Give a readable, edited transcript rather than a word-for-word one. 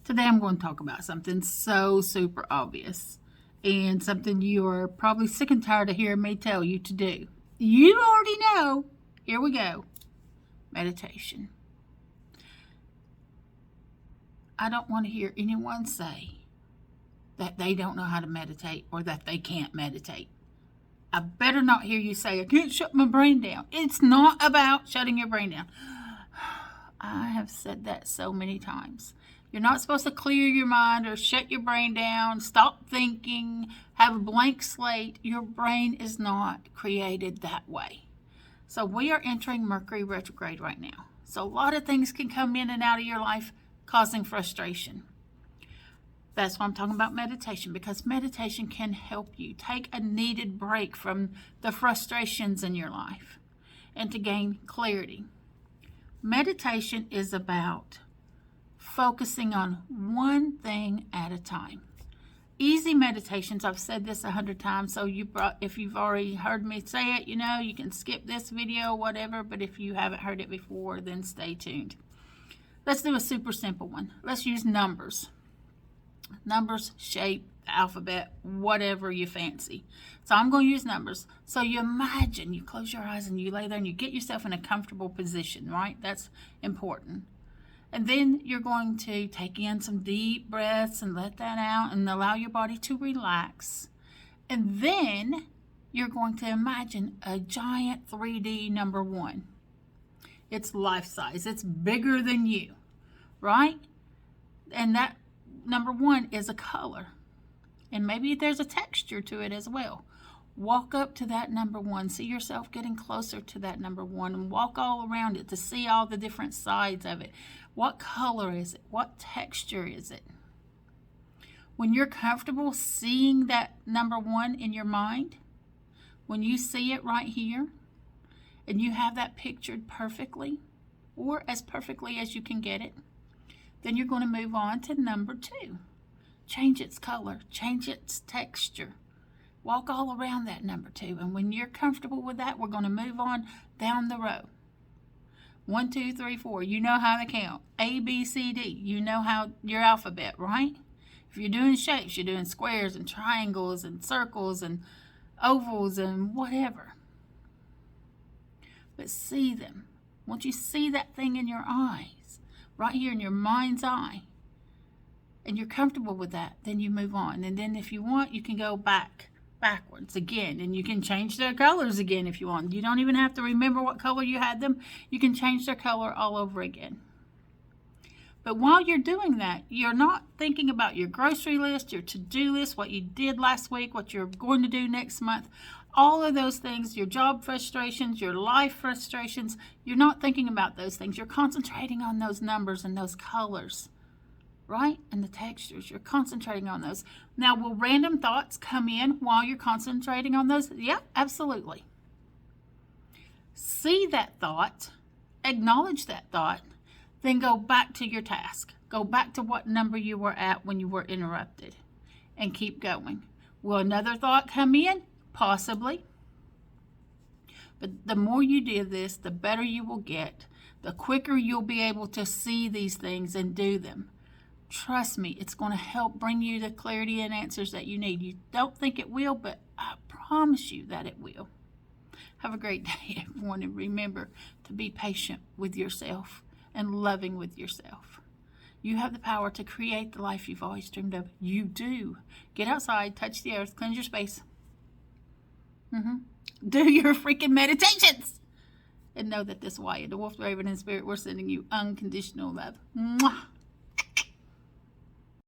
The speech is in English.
Today I'm going to talk about something so super obvious and something you're probably sick and tired of hearing me tell you to do. You already know. Here we go. Meditation. I don't want to hear anyone say that they don't know how to meditate or that they can't meditate. I better not hear you say, I can't shut my brain down. It's not about shutting your brain down. I have said that so many times. You're not supposed to clear your mind or shut your brain down, stop thinking, have a blank slate. Your brain is not created that way. So we are entering Mercury retrograde right now. So a lot of things can come in and out of your life causing frustration. That's why I'm talking about meditation, because meditation can help you take a needed break from the frustrations in your life and to gain clarity. Meditation is about focusing on one thing at a time. Easy meditations, I've said this 100 times, so if you've already heard me say it, you can skip this video, whatever, but if you haven't heard it before, then stay tuned. Let's do a super simple one. Let's use numbers. Numbers, shape, alphabet, whatever you fancy. So I'm going to use numbers. So you imagine, you close your eyes and you lay there and you get yourself in a comfortable position, right? That's important. And then you're going to take in some deep breaths and let that out and allow your body to relax. And then you're going to imagine a giant 3D number 1. It's life size. It's bigger than you, right? And that number 1 is a color. And maybe there's a texture to it as well. Walk up to that number 1. See yourself getting closer to that number 1 and walk all around it to see all the different sides of it. What color is it? What texture is it? When you're comfortable seeing that number 1 in your mind, when you see it right here, and you have that pictured perfectly, or as perfectly as you can get it, then you're going to move on to number 2. Change its color, change its texture. Walk all around that number 2. And when you're comfortable with that, we're going to move on down the row. 1, 2, 3, 4. You know how to count. A, B, C, D. You know how your alphabet, right? If you're doing shapes, you're doing squares and triangles and circles and ovals and whatever. But see them. Once you see that thing in your eyes, right here in your mind's eye, and you're comfortable with that, then you move on. And then if you want, you can go backwards again, and you can change their colors again if you want. You don't even have to remember what color you had them. You can change their color all over again. But while you're doing that, you're not thinking about your grocery list, your to-do list, what you did last week, what you're going to do next month. All of those things, your job frustrations, your life frustrations, you're not thinking about those things. You're concentrating on those numbers and those colors, right? And the textures. You're concentrating on those. Now, will random thoughts come in while you're concentrating on those? Yeah, absolutely. See that thought, acknowledge that thought, then go back to your task. Go back to what number you were at when you were interrupted and keep going. Will another thought come in? Possibly. But the more you do this, the better you will get. The quicker you'll be able to see these things and do them. Trust me, it's going to help bring you the clarity and answers that you need. You don't think it will, but I promise you that it will. Have a great day, everyone, and remember to be patient with yourself and loving with yourself. You have the power to create the life you've always dreamed of. You do. Get outside, touch the earth, cleanse your space. Do your freaking meditations. And know that this Wyatt, the Wolf, the Raven, and Spirit, we're sending you unconditional love. Mwah.